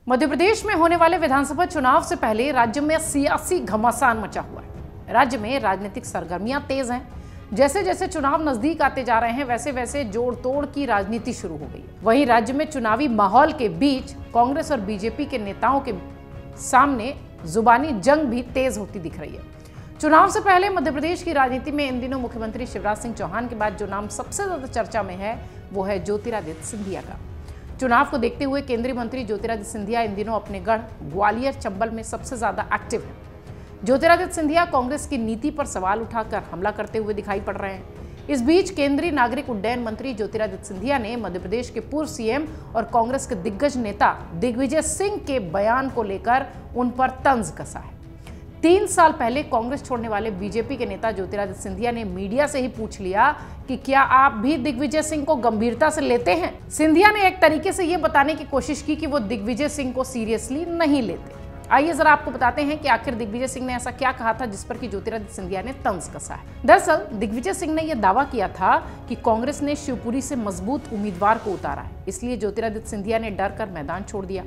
मध्य प्रदेश में होने वाले विधानसभा चुनाव से पहले राज्य में सियासी घमासान मचा हुआ है। राज्य में राजनीतिक सरगर्मियां तेज हैं। जैसे जैसे चुनाव नजदीक आते जा रहे हैं वैसे वैसे जोड़ तोड़ की राजनीति शुरू हो गई है। वहीं राज्य में चुनावी माहौल के बीच कांग्रेस और बीजेपी के नेताओं के सामने जुबानी जंग भी तेज होती दिख रही है। चुनाव से पहले मध्य प्रदेश की राजनीति में इन दिनों मुख्यमंत्री शिवराज सिंह चौहान के बाद जो नाम सबसे ज्यादा चर्चा में है वो है ज्योतिरादित्य सिंधिया का। चुनाव को देखते हुए केंद्रीय मंत्री ज्योतिरादित्य सिंधिया इन दिनों अपने गढ़ ग्वालियर चंबल में सबसे ज्यादा एक्टिव हैं। ज्योतिरादित्य सिंधिया कांग्रेस की नीति पर सवाल उठाकर हमला करते हुए दिखाई पड़ रहे हैं। इस बीच केंद्रीय नागरिक उड्डयन मंत्री ज्योतिरादित्य सिंधिया ने मध्य प्रदेश के पूर्व सीएम और कांग्रेस के दिग्गज नेता दिग्विजय सिंह के बयान को लेकर उन पर तंज कसा है। 3 साल पहले कांग्रेस छोड़ने वाले बीजेपी के नेता ज्योतिरादित्य सिंधिया ने मीडिया से ही पूछ लिया कि क्या आप भी दिग्विजय सिंह को गंभीरता से लेते हैं। सिंधिया ने एक तरीके से यह बताने की कोशिश की कि वो दिग्विजय सिंह को सीरियसली नहीं लेते। आइए जरा आपको बताते हैं कि आखिर दिग्विजय सिंह ने ऐसा क्या कहा था जिस पर कि ज्योतिरादित्य सिंधिया ने तंज कसा है। दरअसल दिग्विजय सिंह ने यह दावा किया था कि कांग्रेस ने शिवपुरी से मजबूत उम्मीदवार को उतारा है, इसलिए ज्योतिरादित्य सिंधिया ने डर कर मैदान छोड़ दिया।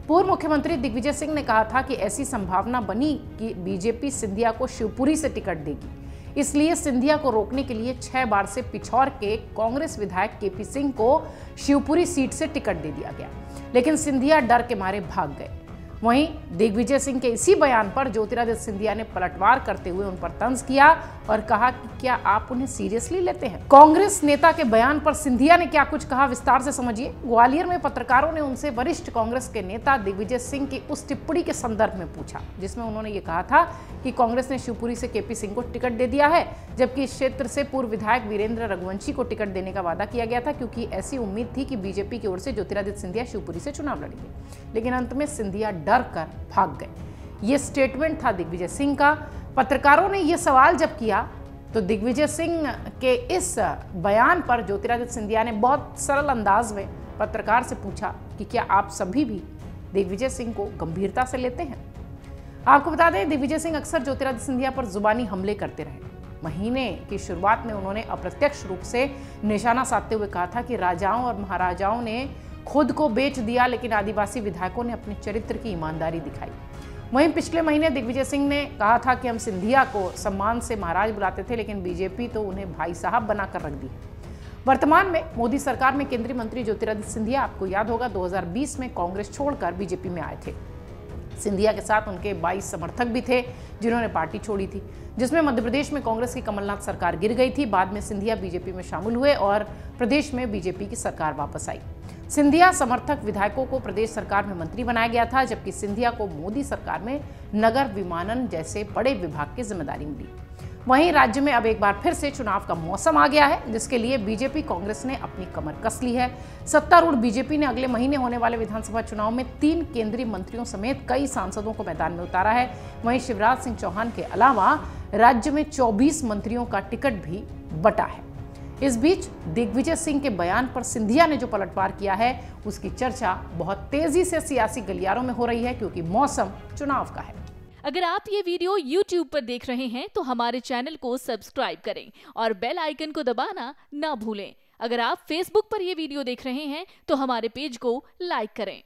पूर्व मुख्यमंत्री दिग्विजय सिंह ने कहा था कि ऐसी संभावना बनी कि बीजेपी सिंधिया को शिवपुरी से टिकट देगी, इसलिए सिंधिया को रोकने के लिए 6 बार से पिछौर के कांग्रेस विधायक केपी सिंह को शिवपुरी सीट से टिकट दे दिया गया, लेकिन सिंधिया डर के मारे भाग गए। वहीं दिग्विजय सिंह के इसी बयान पर ज्योतिरादित्य सिंधिया ने पलटवार करते हुए उन पर तंज किया और कहा कि क्या आप उन्हें सीरियसली लेते हैं। कांग्रेस नेता के बयान पर सिंधिया ने क्या कुछ कहा, विस्तार से समझिए। ग्वालियर में पत्रकारों ने उनसे वरिष्ठ कांग्रेस के नेता दिग्विजय सिंह की उस टिप्पणी के संदर्भ में पूछा जिसमें उन्होंने ये कहा था कि कांग्रेस ने शिवपुरी से केपी सिंह को टिकट दे दिया है, जबकि इस क्षेत्र से पूर्व विधायक वीरेंद्र रघुवंशी को टिकट देने का वादा किया गया था, क्योंकि ऐसी उम्मीद थी कि बीजेपी की ओर से ज्योतिरादित्य सिंधिया शिवपुरी से चुनाव लड़ेंगे, लेकिन अंत में सिंधिया डर कर भाग गए। ये स्टेटमेंट था दिग्विजय सिंह का। पत्रकारों ने यह सवाल जब किया तो दिग्विजय सिंह के इस बयान पर ज्योतिरादित्य सिंधिया ने बहुत सरल अंदाज में पत्रकार से पूछा कि क्या आप सभी भी दिग्विजय सिंह को गंभीरता से लेते हैं। आपको बता दें, दिग्विजय सिंह अक्सर ज्योतिरादित्य सिंधिया पर जुबानी हमले करते रहे। महीने की शुरुआत में उन्होंने अप्रत्यक्ष रूप से निशाना साधते हुए कहा था कि राजाओं और महाराजाओं ने खुद को बेच दिया, लेकिन आदिवासी विधायकों ने अपने चरित्र की ईमानदारी दिखाई। वहीं पिछले महीने दिग्विजय सिंह ने कहा था कि हम सिंधिया को सम्मान से महाराज बुलाते थे, लेकिन बीजेपी तो उन्हें भाई साहब बनाकर रख दी। वर्तमान में मोदी सरकार में केंद्रीय मंत्री ज्योतिरादित्य सिंधिया, आपको याद होगा, 2020 में कांग्रेस छोड़कर बीजेपी में आए थे। सिंधिया के साथ उनके 22 समर्थक भी थे जिन्होंने पार्टी छोड़ी थी, जिसमें मध्य प्रदेश में कांग्रेस की कमलनाथ सरकार गिर गई थी। बाद में सिंधिया बीजेपी में शामिल हुए और प्रदेश में बीजेपी की सरकार वापस आई। सिंधिया समर्थक विधायकों को प्रदेश सरकार में मंत्री बनाया गया था, जबकि सिंधिया को मोदी सरकार में नगर विमानन जैसे बड़े विभाग की जिम्मेदारी मिली। वहीं राज्य में अब एक बार फिर से चुनाव का मौसम आ गया है, जिसके लिए बीजेपी कांग्रेस ने अपनी कमर कस ली है। सत्तारूढ़ बीजेपी ने अगले महीने होने वाले विधानसभा चुनाव में 3 केंद्रीय मंत्रियों समेत कई सांसदों को मैदान में उतारा है। वहीं शिवराज सिंह चौहान के अलावा राज्य में 24 मंत्रियों का टिकट भी बटा है। इस बीच दिग्विजय सिंह के बयान पर सिंधिया ने जो पलटवार किया है उसकी चर्चा बहुत तेजी से सियासी गलियारों में हो रही है, क्योंकि मौसम चुनाव का है। अगर आप ये वीडियो YouTube पर देख रहे हैं तो हमारे चैनल को सब्सक्राइब करें और बेल आइकन को दबाना ना भूलें। अगर आप Facebook पर ये वीडियो देख रहे हैं तो हमारे पेज को लाइक करें।